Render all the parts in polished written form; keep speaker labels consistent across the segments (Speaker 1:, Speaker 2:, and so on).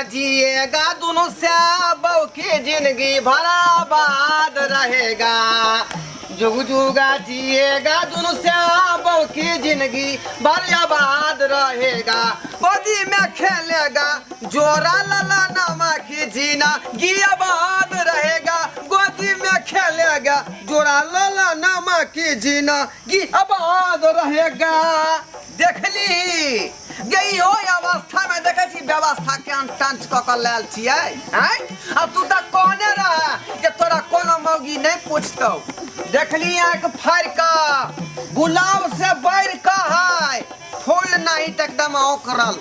Speaker 1: जिएगा दोनों श्याम की जिंदगी बर्बाद रहेगा। जुग जुगा जिएगा दोनों श्याम की जिंदगी बर्बाद रहेगा। गोदी में खेलेगा जोरा लाला नामा की जीना गियाबाद रहेगा। गोदी में खेलेगा जोरा लाला नामा की जीना गियाबाद रहेगा। देखली गई हो अवस्था में देखे छी व्यवस्था के अंत क लेल छियै। अब तू तक कहने रहा कि तोरा कोनो मौगी नहीं पूछतो। देखली आंख फाड़ का गुलाब से बैर का है फूल नहीं एकदम ओकरल।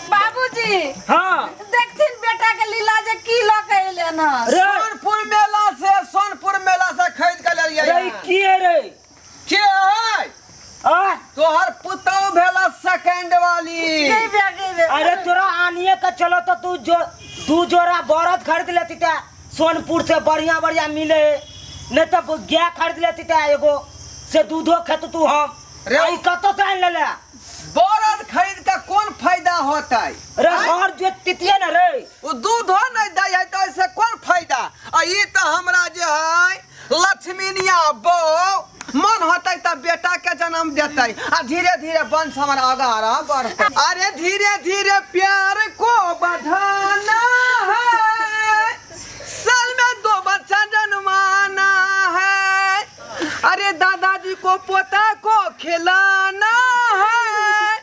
Speaker 2: बाबूजी
Speaker 3: हाँ
Speaker 2: देखथिन बेटा के लीला जे की ल कहले न
Speaker 1: सोनपुर मेला से खरीद के ले लिया।
Speaker 3: रे की है रे
Speaker 1: के है
Speaker 3: आ
Speaker 1: तोहर पुतौ भेला सेकंड वाली।
Speaker 3: अरे तोरा आनिए का चलो तो तू जोरा बरद खरीद लेती था सोनपुर से बढ़िया बढ़िया मिले नहीं तो गाय खरीद लेती था एगो से दूधो खेत तू हम रे कतो से आन ले
Speaker 1: बरद खरीद के कौन फायदा होता है
Speaker 3: रे हर जो तितिए न रे
Speaker 1: वो दूधो नहीं दे है तो इससे कौन फायदा। ई तो हमरा जे है लक्ष्मीनिया बो मन होता तब बेटा के जन्म देते आ धीरे धीरे वंश हमारा आगारा बढ़ता। अरे धीरे धीरे प्यार को बढ़ाना है साल में 2 बच्चा जन्माना है। अरे दादाजी को पोता को खिलाना है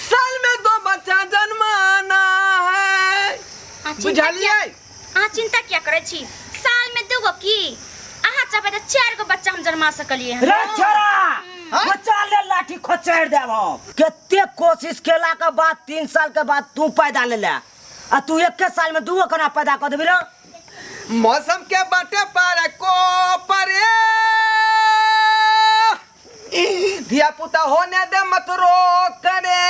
Speaker 1: साल में 2 बच्चा जन्माना है। बुझलिए
Speaker 4: आ चिंता क्या करे छी साल में 2 गो की आहा चाहे तो 4 गो बच्चा हम जन्मा सकलिए
Speaker 3: रे छोरा बच्चा ले लाठी खोचड़ देब हम केते कोशिश केला के बाद 3 साल के बाद तू पैदा ले ले आ तू 1 साल में 2 गो कना पैदा कर देबी रे।
Speaker 1: मौसम के बाटे पर को परे धिया पुता होने दे मत रोक रे।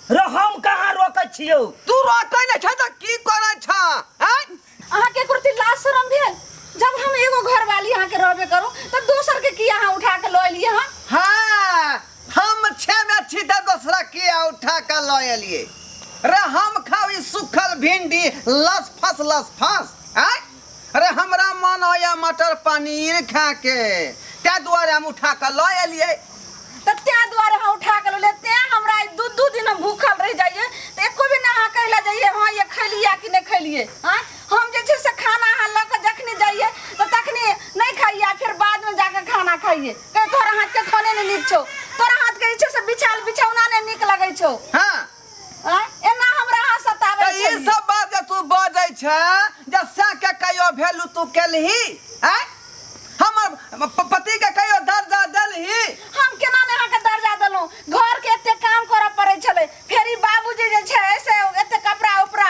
Speaker 3: रे हम कहां रोकै छियौ
Speaker 1: तू रोकै नै छ त की करै छ
Speaker 2: अहाँ के कुर्ती लाज शरम भेल जब हम एगो घर वाली यहाँ के रहबे करू तो दूसर के की यहाँ उठा के लो लिए हां।
Speaker 1: हां हम छे में छी त दूसरा के उठा के लो एलिए रे। हम खावी सुखल भिंडी लस फस अरे हमरा मन होया मटर पनीर खा के त्या द्वारे हम उठा के लो एलिए।
Speaker 2: तो त्या द्वारे हम उठा के ले ते हमरा 2 दिन हम भूखल रह जाइए तो एको भी ना कहला जाइए हां ये खैलिया कि नहीं खैलिए। हां हम जे छै से खाना हां ल के जखनी जाइए तो तखनी नहीं खाइए फिर बाद में जाके खाना खाइए कहे तोरा हाथ के खाने नहीं नीक छौ तोरा हाथ के छै से बिछाल बिछौना नहीं नीक लगै छौ।
Speaker 1: हां
Speaker 2: एना हमरा हां सतावे
Speaker 1: छै। ई सब बात जे तू बजै छ जसा के कहियो भेलु तू केलही हमर पति के कहियो दर्जा देलही।
Speaker 2: हम केना ने के दर्जा देलौ घर के एते काम करे पड़ै छले फेरी बाबूजी जे छै से एते कपड़ा उपरा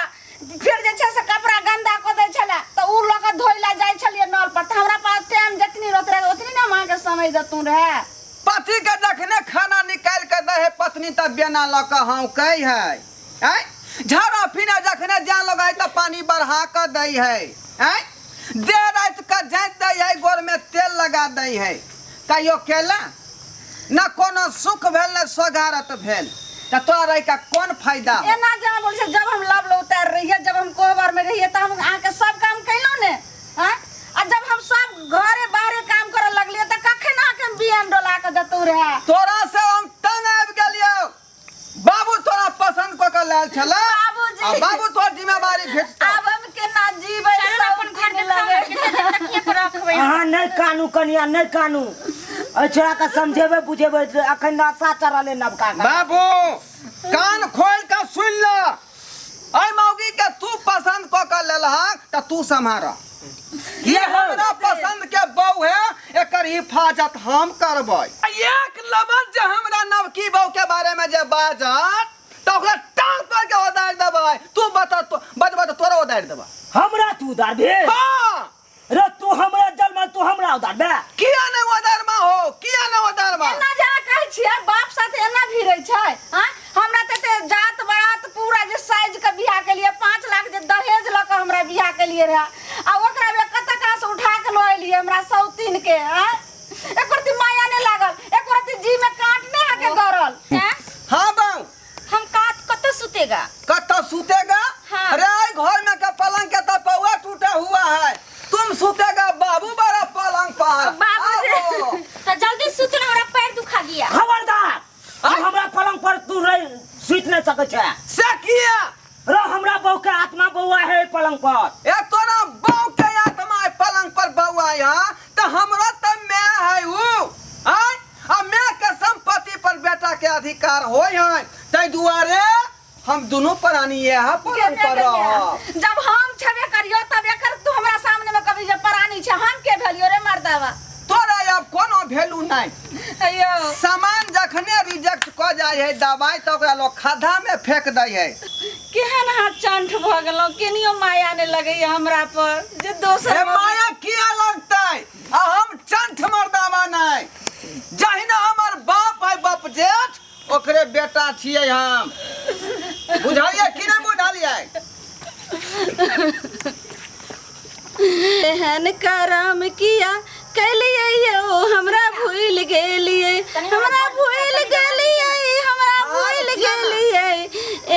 Speaker 2: फिर जे छै से कपड़ा गंदा क दै छले त उ ल के धोइला जाय छलिए नल पर त हमरा पास टाइम जतनी रहत रहे ओतनी ना मां के समय जतू रहे।
Speaker 1: पति के जखने खाना निकाल के दे है पत्नी त बेना ल के हम कहि है झाड़ा पीना जखने जान लगाई त पानी बढ़ा के दे है दे रात का जात दे है गोर में तेल लगा दे है कहियो केला ना कोनो सुख भेल न सोगारत भेल त तोरा रह का कौन फायदा।
Speaker 2: एना जान बोल से जब हम लब लो उतार रहिए जब हम कोहबर में रहिए त हम आ के सब काम कैलो ने हां आ जब हम सब घरे बाहरे काम करे लगलिए त कखे ना के बियान डोला के दतू रहे।
Speaker 1: तोरा से हम तंग आब गेलियो बाबू तोरा पसंद को के लाल छला
Speaker 2: बाबूजी
Speaker 1: आ बाबू तोर जिम्मेवारी भेटतो।
Speaker 2: अब हम केना जीबै
Speaker 4: अपन घर के लगे तकिए पर रखबै
Speaker 3: हां नहीं कानू कनिया नहीं कानू छोरा का समझेबे बुझेबे अखन नशा चढ़ले नबका
Speaker 1: बाबू कान खोल के सुन ल आई मौगी के तू पसंद को के लेलहा त तू संभार ये हमरा पसंद के बहू है एकर हिफाजत हम करबै। एक लमन जे हमरा नवकी बहू के बारे में जे बाजत त ओकरा टांग पर के उदार देबै। तू बता तो बता तोरा उदार देबै
Speaker 3: हमरा तू उधार बे।
Speaker 1: हां
Speaker 3: रे तू हमरा जलमा तू हमरा उधार बे
Speaker 1: किया न उदार मा हो किया न उदार मा
Speaker 2: एना जा कहै छियै बाप साथे एना भी रहै छै। हां हमरा ते जात बात पूरा जे साइज के बियाह के लिए 5 लाख जे दहेज ल के हमरा बियाह के लिए रहा आ ओकरा बे कत का से उठा के लो एलिए हमरा सौतीन के। हां एकरती माया ने लागल एकरती जी में काट ने हके गरल।
Speaker 1: हां बाऊ
Speaker 4: हम कत सुतेगा
Speaker 1: कत सुतेगा।
Speaker 4: हाँ
Speaker 1: दोनों प्राणी है पर
Speaker 2: जब हम छबे करियो तब एकर तू हमरा सामने में कभी जे प्राणी छे हम के भेलियो रे मर्दावा
Speaker 1: तोरा अब कोनो वैल्यू नहीं।
Speaker 2: अयो
Speaker 1: सामान जखने रिजेक्ट क जाय है दवाई तो ओकरा लोग खड्डा में फेंक दै है।
Speaker 2: केहन हाथ चंठ भ गेलो केनियो माया ने लगैया हमरा पर जे दोसर
Speaker 1: माया किया लगतै आ हम चंठ मर्दावा नहीं। जहिना हमर बाप है बाप जेठ ओकरे बेटा छियै हम बुझाइए कि नहीं बुझलियै।
Speaker 2: एहन करम किया कलिए यो हमरा भूल गेलिए हमरा भूल गेलिए हमरा भूल गेलिए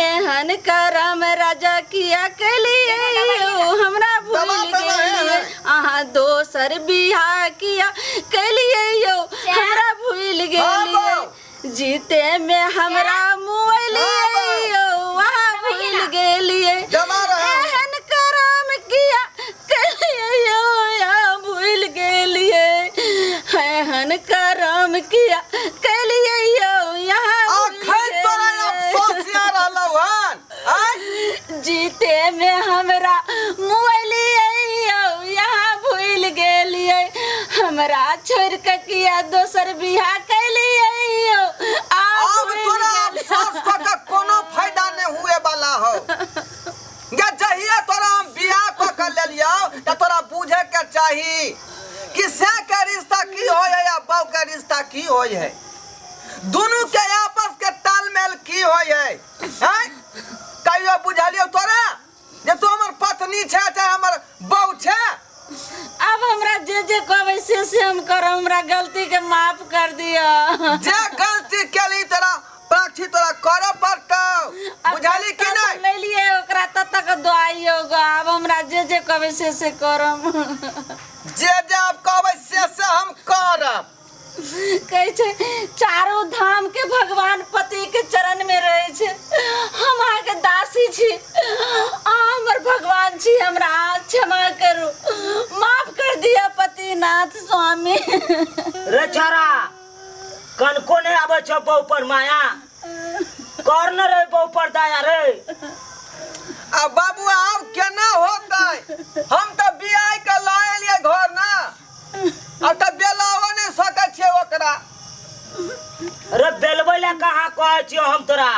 Speaker 2: एहन करम राजा किया कलिए यो हमरा भूल गेलिए आहा दोसर बियाह किया कलिए यो हमरा भूल गेलिए जीते में हमरा मुआलिए यो वहाँ भूल गेलिए एहन करम किया कलिए यो यहाँ भूल गेलिए एहन करम किया कलिए यो यहाँ जीते में हमरा मुआलिए यो यहाँ भूल गेलिए हमरा छोड़ के किया दोसर बियाह कलिए यो
Speaker 1: अब तोरा अफसोस क के कोनो फायदा नहीं हुए वाला हो। या जहिया तोरा हम बियाह क के ले लियो त तोरा बुझे के चाही कि से के रिश्ता की होय है या बाऊ के रिश्ता की होय है। दोनों के आपस के तालमेल की होय है हैं कहियो बुझलियो तोरा जे तू हमर पत्नी छे चाहे हमर बाऊ छे।
Speaker 2: अब हमरा जे कहबै से हम करब हमरा गलती के माफ कर दिया।
Speaker 1: जे गलती केली तोरा प्राची तोरा करे पड़तौ बुझाली कि नहीं।
Speaker 2: ले लिए ओकरा तक दुआई होगा अब हमरा जे कहबै से करब
Speaker 1: जे आप कहबै से हम करब।
Speaker 2: कहै छै चारों धाम के भगवान पति के चरण में रहे छे हम अहाँ के दासी छी हमर भगवान छी हमरा क्षमा करू माफ कर दिया पतिनाथ स्वामी।
Speaker 3: रे छारा कनको ने आबे छ बहू पर माया कर न रे बहू पर दया रे।
Speaker 1: अब बाबू अब केना होतै हम तो बियाह के लाए लिए घर ना अब तो बेलाओ नहीं सकै छे ओकरा।
Speaker 3: रे बेलबै ले कहां कहै छियो हम तोरा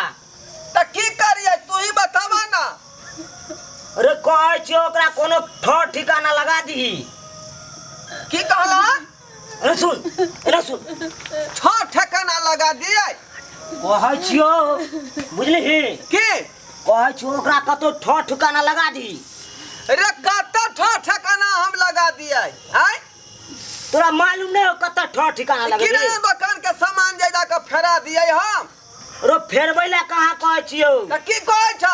Speaker 1: त की करिए तू ही बतावा ना।
Speaker 3: रे कहै छियो ओकरा कोनो ठौर ठिकाना लगा दी।
Speaker 1: की कहला
Speaker 3: रे सुन
Speaker 1: ठौर ठिकाना लगा दिए
Speaker 3: कहै छियो बुझलिही
Speaker 1: की
Speaker 3: कहै छियो ओकरा कतो ठौर ठिकाना लगा दी।
Speaker 1: रे कत ठौर ठिकाना हम लगा दिए हैं
Speaker 3: तोरा मालूम नहीं हो कत ठौर ठिकाना लगा दी।
Speaker 1: किराना दुकान के सामान जायदा के फेरा दिए हम।
Speaker 3: रो फेरबै ले कहां कहै छियो
Speaker 1: त की कहै छ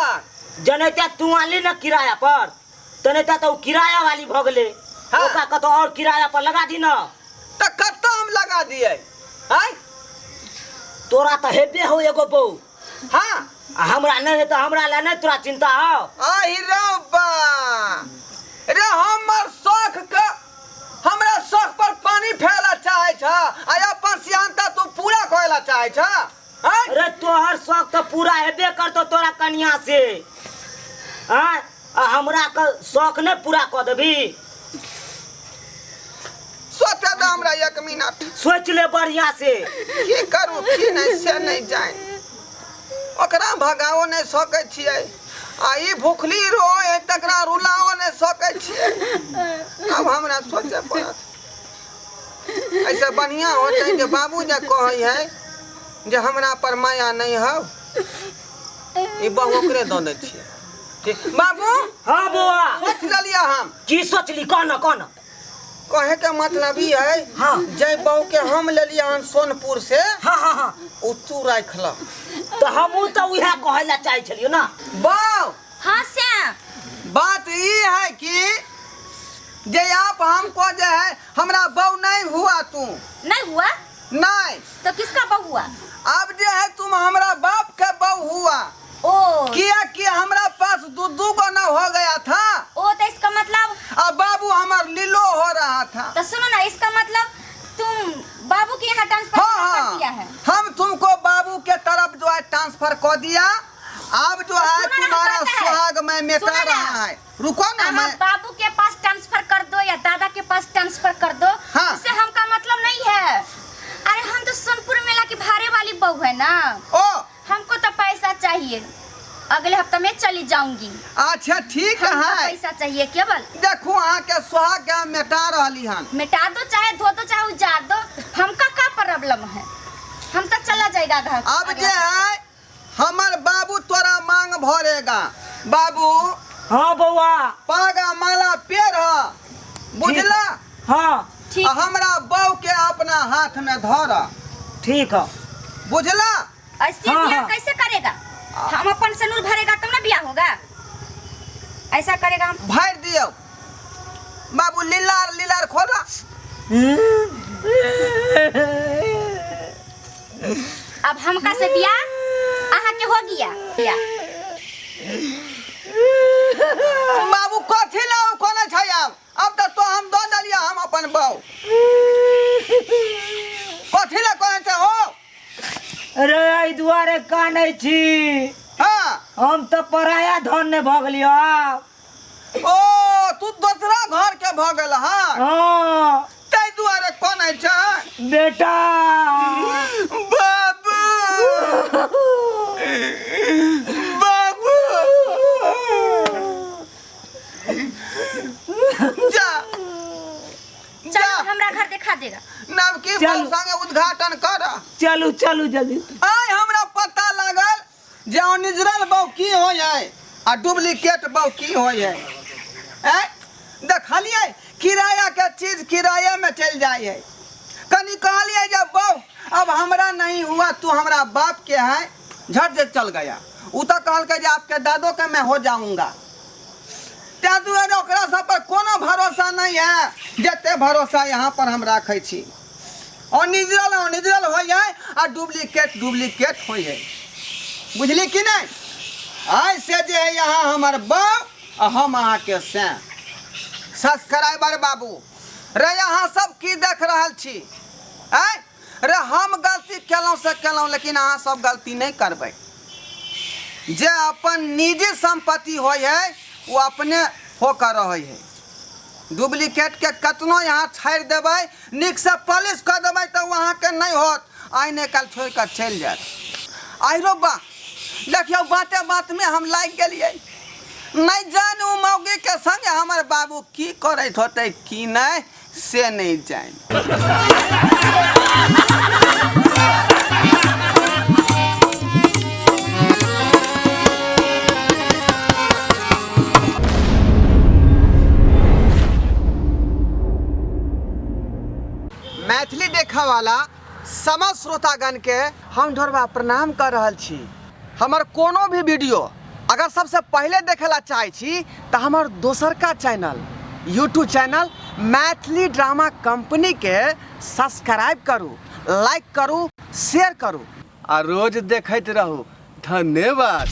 Speaker 3: जनैता तू आली न किराया पर तनेता तो किराया वाली भ गेले ओकरा कतो और किराया पर लगा दी न
Speaker 1: त कत हम लगा दिए हैं।
Speaker 3: तोरा त हेबे हो एगो बहू
Speaker 1: हां
Speaker 3: हमरा नहीं है तो हमरा ले नहीं तोरा चिंता हो।
Speaker 1: आई रब्बा रे हमर शौक के हमरा शौक पर पानी फेला चाहे छ आ अपन सियानता तू पूरा करेला चाहे छ हैं।
Speaker 3: अरे तोहर शौक तो पूरा हेबे करतो तोरा कन्या से हां हमरा का शौक नहीं पूरा कर देबी।
Speaker 1: सोचे दे हमरा 1 मिनट
Speaker 3: सोच ले बढ़िया से
Speaker 1: की करू की नहीं से नहीं जाए ओकरा भगाओ नहीं सकै छियै आ ई भूखली रोए तकरा रुलाओ नहीं सकै छियै। अब हमरा सोचे पड़त ऐसे बढ़िया होते कि बाबू जे कहै है जे हमरा पर माया नहीं हो ई बहु ओकरे दऽ दै छियै ठीक बाबू।
Speaker 3: हां बुआ
Speaker 1: सोच लेलिए हम
Speaker 3: की सोचली कौन
Speaker 1: कहे के मतलब ई है
Speaker 3: हाँ
Speaker 1: जय बहु के हम ले लिया हन सोनपुर से
Speaker 3: हाँ
Speaker 1: उ तू राख ल
Speaker 3: तो हमू तो उहे कहै ला चाहे छलियो ना।
Speaker 1: बाऊ
Speaker 4: हाँ श्याम
Speaker 1: बात ये है कि जे आप हमको जो है हमरा बहू नहीं हुआ तू
Speaker 4: नहीं हुआ
Speaker 1: नहीं
Speaker 4: तो किसका बहू हुआ।
Speaker 1: अब जो है तुम हमरा बाप के बहू हुआ
Speaker 4: ओ
Speaker 1: किया कि हमरा पास दू को न हो गया था
Speaker 4: ओ तो इसका मतलब
Speaker 1: अब बाबू हमार लीलो हो रहा था।
Speaker 4: तो सुनो ना इसका मतलब तुम बाबू के यहाँ ट्रांसफर
Speaker 1: हाँ
Speaker 4: किया है।
Speaker 1: हम तुमको बाबू के तरफ जो है ट्रांसफर कर दिया अब जो है तुम्हारा सुहाग में मेटा रहा है। रुको ना,
Speaker 4: हम
Speaker 1: मैं
Speaker 4: बाबू के पास ट्रांसफर कर दो या दादा के पास ट्रांसफर कर दो,
Speaker 1: हाँ।
Speaker 4: उससे हमका मतलब नहीं है। अरे हम तो सोनपुर मेला की भारे वाली बहू है ना,
Speaker 1: ओ
Speaker 4: हमको तो पैसा चाहिए। अगले हफ्ते में चली जाऊंगी।
Speaker 1: अच्छा ठीक
Speaker 4: हमको
Speaker 1: है,
Speaker 4: पैसा चाहिए केवल।
Speaker 1: देखो अहाँ के सुहाग के मेटा रही हन।
Speaker 4: मिटा दो चाहे धो दो चाहे उजाड़ दो, हमका का प्रॉब्लम है, हम तो चला जाएगा घर।
Speaker 1: अब जे है हमर बाबू तोरा मांग भरेगा। बाबू
Speaker 3: हाँ बउआ।
Speaker 1: पागा माला पेड़ है, बुझला?
Speaker 3: हाँ
Speaker 4: ठीक
Speaker 1: आ हमरा बहू के अपना हाथ में धर,
Speaker 3: ठीक है।
Speaker 1: बुझला?
Speaker 4: ऐसे
Speaker 3: हाँ,
Speaker 4: ब्याह
Speaker 3: हाँ।
Speaker 4: कैसे करेगा? हम अपन सनूर भरेगा तब ना ब्याह होगा। ऐसा करेगा हम।
Speaker 1: भर दियो बाबू, लीलार लीलार खोला।
Speaker 4: अब हमका से ब्याह अहाँ के हो गया ब्याह।
Speaker 1: बाबू कथी ला कोने छै? अब तो हम दो दलिया हम अपन बहू। कथी ला कोने छै हो?
Speaker 3: अरे एहि दुआरे कानै छी,
Speaker 1: हाँ
Speaker 3: हम तो पराया धन ने भऽ गेलियो।
Speaker 1: ओ तू दूसरा घर के भ गेल। हाँ
Speaker 3: हाँ
Speaker 1: तै दुआरे कोने छै
Speaker 3: बेटा।
Speaker 1: बाबू बाबू जा जा,
Speaker 4: चलो हमरा घर दिखा देगा।
Speaker 1: नाम की
Speaker 3: चलू।
Speaker 1: संगे उद्घाटन कर।
Speaker 3: चलू चलू जल्दी।
Speaker 1: आय हमरा पता लागल जे ओरिजिनल बहू की हो जाए आ डुप्लीकेट बहू की हो जाए। देखलिए किराया के चीज किराए में चल जाए है। कनी कहलिए जब बहू अब हमरा नहीं हुआ, तू हमरा बाप के है, झट से चल गया। उ तो कहल के जे आपके दादो के मैं हो जाऊंगा। त्या दुआरे ओकरा सब पर कोनो भरोसा नहीं है, जते भरोसा यहाँ पर हम राखे छी। ओरिजिनल ओरिजिनल हो जाए आ डुप्लीकेट डुप्लीकेट हो जाए। बुझली कि नहीं? आई से जे है यहाँ हमार बाप आ हम अहाँ के सैं सब्सक्राइबर बाबू रे, यहाँ सब की देख रहल छी? रे हम गलती केलौं से केलौं, लेकिन अहाँ सब गलती नहीं करबै। जे अपन निजी संपत्ति हो है वो अपने होकर रहे है। डुप्लीकेट के कतनो यहाँ छाड़ देबै, निक से पॉलिश कर देबै तो वहाँ के नहीं होत। आई ने कल छोड़ कर चल जात। आई रो बा देखियो, बाते बात में हम लाग गेलिए। नहीं जानू मौगी के संग हमारे बाबू की करत होते की नहीं से नहीं जान। मैथिली देखा वाला समस्त श्रोतागण के हम ढोरबा प्रणाम कर रहल छी। हमर कोनो भी वीडियो अगर सबसे पहले देखेला चाहे छी तो हमार दोसर का channel YouTube channel Maithili drama company के सब्सक्राइब करू, लाइक करू, शेयर करू और रोज देखते रहू। धन्यवाद।